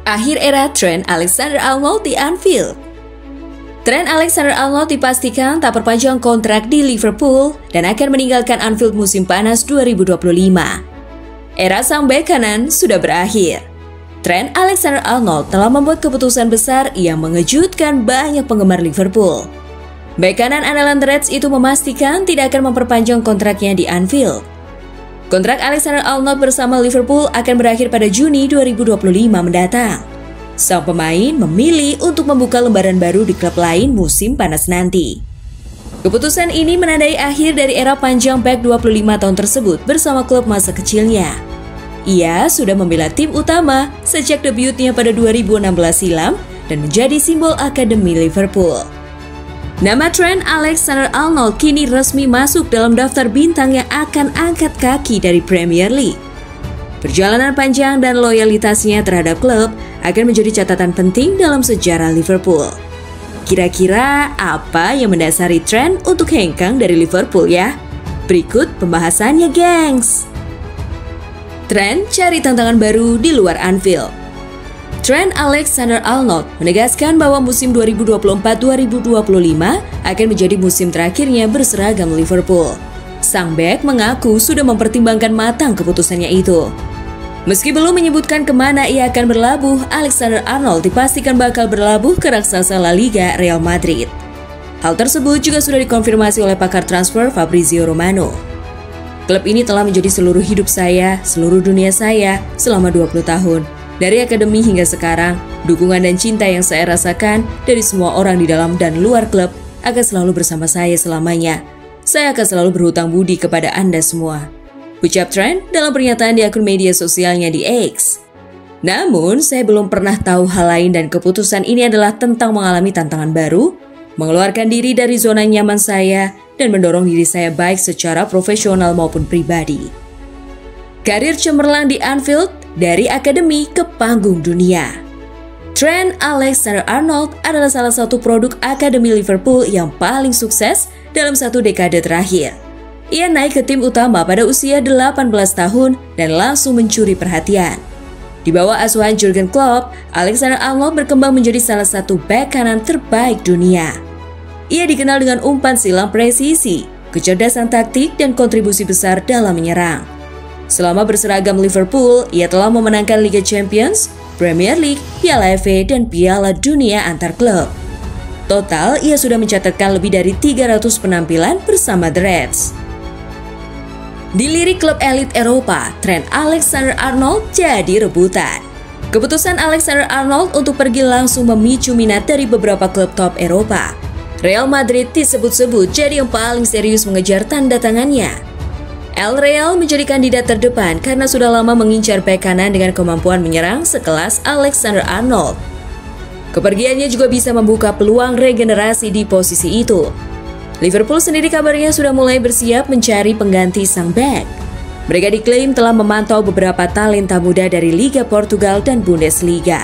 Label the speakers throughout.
Speaker 1: Akhir era Trent Alexander-Arnold di Anfield. Trent Alexander-Arnold dipastikan tak perpanjang kontrak di Liverpool dan akan meninggalkan Anfield musim panas 2025. Era sang bek kanan sudah berakhir. Trent Alexander-Arnold telah membuat keputusan besar yang mengejutkan banyak penggemar Liverpool. Bek kanan andalan The Reds itu memastikan tidak akan memperpanjang kontraknya di Anfield. Kontrak Alexander-Arnold bersama Liverpool akan berakhir pada Juni 2025 mendatang. Sang pemain memilih untuk membuka lembaran baru di klub lain musim panas nanti. Keputusan ini menandai akhir dari era panjang bek 25 tahun tersebut bersama klub masa kecilnya. Ia sudah membela tim utama sejak debutnya pada 2016 silam dan menjadi simbol akademi Liverpool. Nama Trent Alexander-Arnold kini resmi masuk dalam daftar bintang yang akan angkat kaki dari Premier League. Perjalanan panjang dan loyalitasnya terhadap klub akan menjadi catatan penting dalam sejarah Liverpool. Kira-kira apa yang mendasari Trent untuk hengkang dari Liverpool ya? Berikut pembahasannya, gengs. Trent cari tantangan baru di luar Anfield. Trent Alexander-Arnold menegaskan bahwa musim 2024-2025 akan menjadi musim terakhirnya berseragam Liverpool. Sang bek mengaku sudah mempertimbangkan matang keputusannya itu. Meski belum menyebutkan kemana ia akan berlabuh, Alexander-Arnold dipastikan bakal berlabuh ke raksasa La Liga Real Madrid. Hal tersebut juga sudah dikonfirmasi oleh pakar transfer Fabrizio Romano. Klub ini telah menjadi seluruh hidup saya, seluruh dunia saya selama 20 tahun. Dari akademi hingga sekarang, dukungan dan cinta yang saya rasakan dari semua orang di dalam dan luar klub akan selalu bersama saya selamanya. Saya akan selalu berhutang budi kepada Anda semua, ucap Trent dalam pernyataan di akun media sosialnya di X. Namun, saya belum pernah tahu hal lain dan keputusan ini adalah tentang mengalami tantangan baru, mengeluarkan diri dari zona nyaman saya, dan mendorong diri saya baik secara profesional maupun pribadi. Karir cemerlang di Anfield, dari akademi ke panggung dunia. Trent Alexander-Arnold adalah salah satu produk akademi Liverpool yang paling sukses dalam satu dekade terakhir. Ia naik ke tim utama pada usia 18 tahun dan langsung mencuri perhatian. Di bawah asuhan Jurgen Klopp, Alexander-Arnold berkembang menjadi salah satu bek kanan terbaik dunia. Ia dikenal dengan umpan silang presisi, kecerdasan taktik, dan kontribusi besar dalam menyerang. Selama berseragam Liverpool, ia telah memenangkan Liga Champions, Premier League, Piala FA, dan Piala Dunia antar klub. Total, ia sudah mencatatkan lebih dari 300 penampilan bersama The Reds. Dilirik klub elit Eropa, Trent Alexander-Arnold jadi rebutan. Keputusan Alexander-Arnold untuk pergi langsung memicu minat dari beberapa klub top Eropa. Real Madrid disebut-sebut jadi yang paling serius mengejar tanda tangannya. El Real menjadi kandidat terdepan karena sudah lama mengincar bek kanan dengan kemampuan menyerang sekelas Alexander-Arnold. Kepergiannya juga bisa membuka peluang regenerasi di posisi itu. Liverpool sendiri kabarnya sudah mulai bersiap mencari pengganti sang bek. Mereka diklaim telah memantau beberapa talenta muda dari Liga Portugal dan Bundesliga.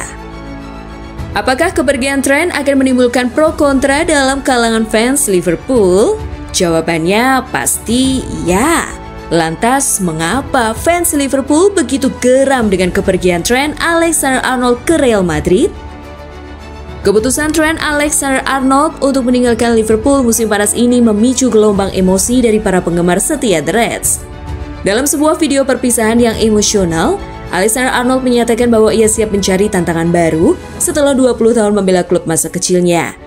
Speaker 1: Apakah kepergian Trent akan menimbulkan pro kontra dalam kalangan fans Liverpool? Jawabannya pasti ya. Lantas, mengapa fans Liverpool begitu geram dengan kepergian Trent Alexander-Arnold ke Real Madrid? Keputusan Trent Alexander-Arnold untuk meninggalkan Liverpool musim panas ini memicu gelombang emosi dari para penggemar setia The Reds. Dalam sebuah video perpisahan yang emosional, Alexander-Arnold menyatakan bahwa ia siap mencari tantangan baru setelah 20 tahun membela klub masa kecilnya.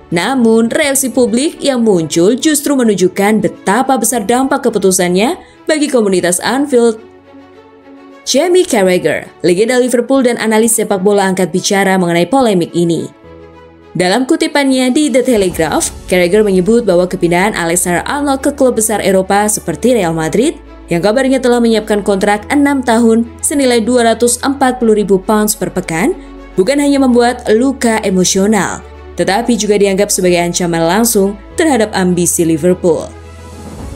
Speaker 1: Namun, reaksi publik yang muncul justru menunjukkan betapa besar dampak keputusannya bagi komunitas Anfield. Jamie Carragher, legenda Liverpool dan analis sepak bola angkat bicara mengenai polemik ini. Dalam kutipannya di The Telegraph, Carragher menyebut bahwa kepindahan Alexander-Arnold ke klub besar Eropa seperti Real Madrid, yang kabarnya telah menyiapkan kontrak 6 tahun senilai 240.000 pounds per pekan, bukan hanya membuat luka emosional, tetapi juga dianggap sebagai ancaman langsung terhadap ambisi Liverpool.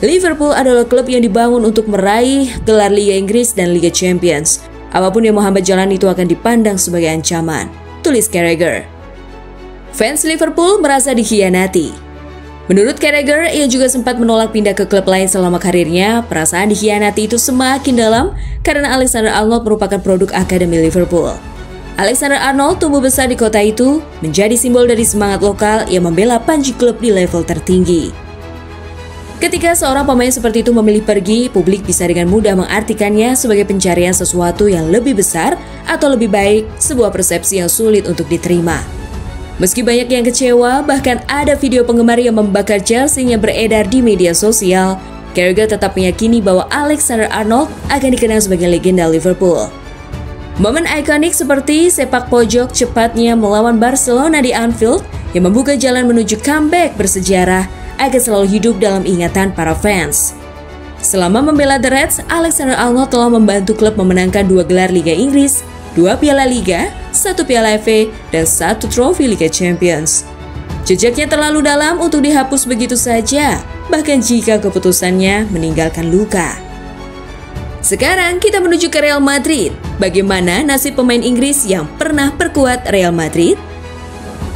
Speaker 1: Liverpool adalah klub yang dibangun untuk meraih gelar Liga Inggris dan Liga Champions. Apapun yang menghambat jalan itu akan dipandang sebagai ancaman, tulis Carragher. Fans Liverpool merasa dikhianati. Menurut Carragher, ia juga sempat menolak pindah ke klub lain selama karirnya. Perasaan dikhianati itu semakin dalam karena Alexander-Arnold merupakan produk akademi Liverpool. Alexander Arnold tumbuh besar di kota itu, menjadi simbol dari semangat lokal yang membela Panji klub di level tertinggi. Ketika seorang pemain seperti itu memilih pergi, publik bisa dengan mudah mengartikannya sebagai pencarian sesuatu yang lebih besar atau lebih baik, sebuah persepsi yang sulit untuk diterima. Meski banyak yang kecewa, bahkan ada video penggemar yang membakar jersey-nya beredar di media sosial, Carragher tetap meyakini bahwa Alexander Arnold akan dikenang sebagai legenda Liverpool. Momen ikonik seperti sepak pojok cepatnya melawan Barcelona di Anfield yang membuka jalan menuju comeback bersejarah akan selalu hidup dalam ingatan para fans. Selama membela The Reds, Alexander Arnold telah membantu klub memenangkan 2 gelar Liga Inggris, 2 Piala Liga, 1 Piala FA, dan 1 trofi Liga Champions. Jejaknya terlalu dalam untuk dihapus begitu saja, bahkan jika keputusannya meninggalkan luka. Sekarang kita menuju ke Real Madrid. Bagaimana nasib pemain Inggris yang pernah perkuat Real Madrid?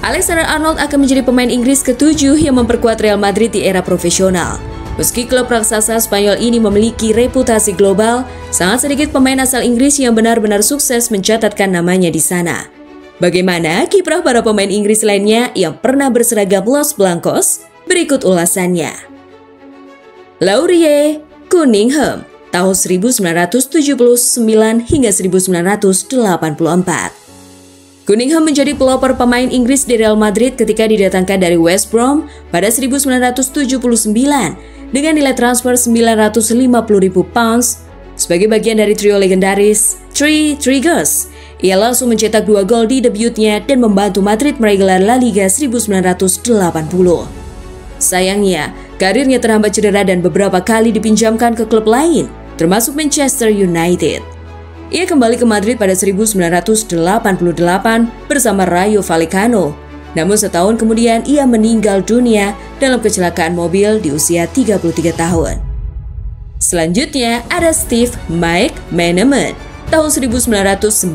Speaker 1: Alexander Arnold akan menjadi pemain Inggris ke-7 yang memperkuat Real Madrid di era profesional. Meski klub raksasa Spanyol ini memiliki reputasi global, sangat sedikit pemain asal Inggris yang benar-benar sukses mencatatkan namanya di sana. Bagaimana kiprah para pemain Inggris lainnya yang pernah berseragam Los Blancos? Berikut ulasannya. Laurier Cunningham, tahun 1979 hingga 1984. Cunningham menjadi pelopor pemain Inggris di Real Madrid ketika didatangkan dari West Brom pada 1979 dengan nilai transfer 950.000 pounds. Sebagai bagian dari trio legendaris Three Triggers, ia langsung mencetak 2 gol di debutnya dan membantu Madrid meraih gelar La Liga 1980. Sayangnya, karirnya terhambat cedera dan beberapa kali dipinjamkan ke klub lain, termasuk Manchester United. Ia kembali ke Madrid pada 1988 bersama Rayo Vallecano. Namun setahun kemudian ia meninggal dunia dalam kecelakaan mobil di usia 33 tahun. Selanjutnya ada Steve Mike Menemen, tahun 1999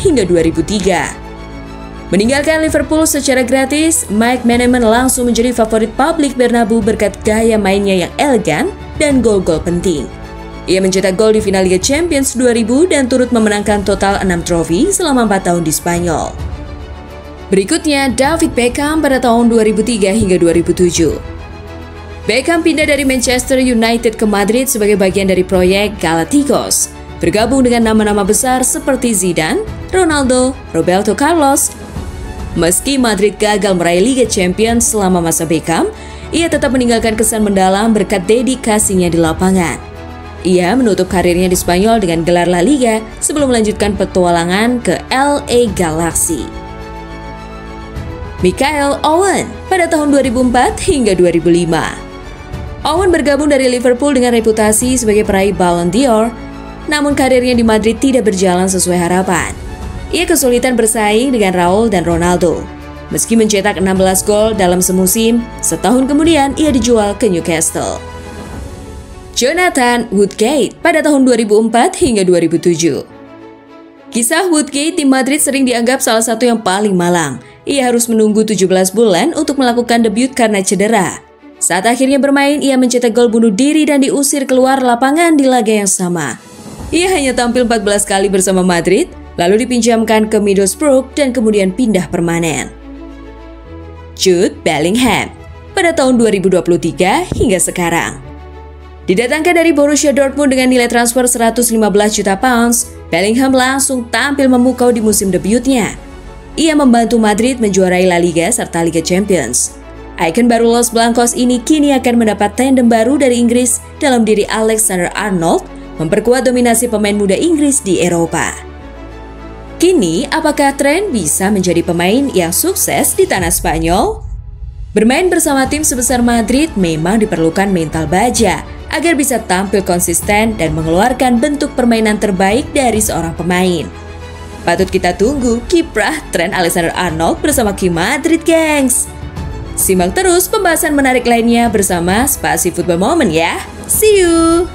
Speaker 1: hingga 2003. Meninggalkan Liverpool secara gratis, Mike Menemen langsung menjadi favorit publik Bernabeu berkat gaya mainnya yang elegan dan gol-gol penting. Ia mencetak gol di final Liga Champions 2000 dan turut memenangkan total 6 trofi selama 4 tahun di Spanyol. Berikutnya, David Beckham pada tahun 2003 hingga 2007. Beckham pindah dari Manchester United ke Madrid sebagai bagian dari proyek Galacticos, bergabung dengan nama-nama besar seperti Zidane, Ronaldo, Roberto Carlos. Meski Madrid gagal meraih Liga Champions selama masa Beckham, ia tetap meninggalkan kesan mendalam berkat dedikasinya di lapangan. Ia menutup karirnya di Spanyol dengan gelar La Liga sebelum melanjutkan petualangan ke LA Galaxy. Michael Owen pada tahun 2004 hingga 2005. Owen bergabung dari Liverpool dengan reputasi sebagai peraih Ballon d'Or, namun karirnya di Madrid tidak berjalan sesuai harapan. Ia kesulitan bersaing dengan Raul dan Ronaldo. Meski mencetak 16 gol dalam semusim, setahun kemudian ia dijual ke Newcastle. Jonathan Woodgate pada tahun 2004 hingga 2007. Kisah Woodgate di Madrid sering dianggap salah satu yang paling malang. Ia harus menunggu 17 bulan untuk melakukan debut karena cedera. Saat akhirnya bermain, ia mencetak gol bunuh diri dan diusir keluar lapangan di laga yang sama. Ia hanya tampil 14 kali bersama Madrid, lalu dipinjamkan ke Middlesbrough dan kemudian pindah permanen. Jude Bellingham pada tahun 2023 hingga sekarang. Didatangkan dari Borussia Dortmund dengan nilai transfer 115 juta pounds, Bellingham langsung tampil memukau di musim debutnya. Ia membantu Madrid menjuarai La Liga serta Liga Champions. Ikon baru Los Blancos ini kini akan mendapat tandem baru dari Inggris dalam diri Alexander Arnold, memperkuat dominasi pemain muda Inggris di Eropa. Kini, apakah Trent bisa menjadi pemain yang sukses di tanah Spanyol? Bermain bersama tim sebesar Madrid memang diperlukan mental baja agar bisa tampil konsisten dan mengeluarkan bentuk permainan terbaik dari seorang pemain. Patut kita tunggu kiprah Trent Alexander-Arnold bersama Kim Madrid, gengs! Simak terus pembahasan menarik lainnya bersama Spasi Football Moment ya! See you!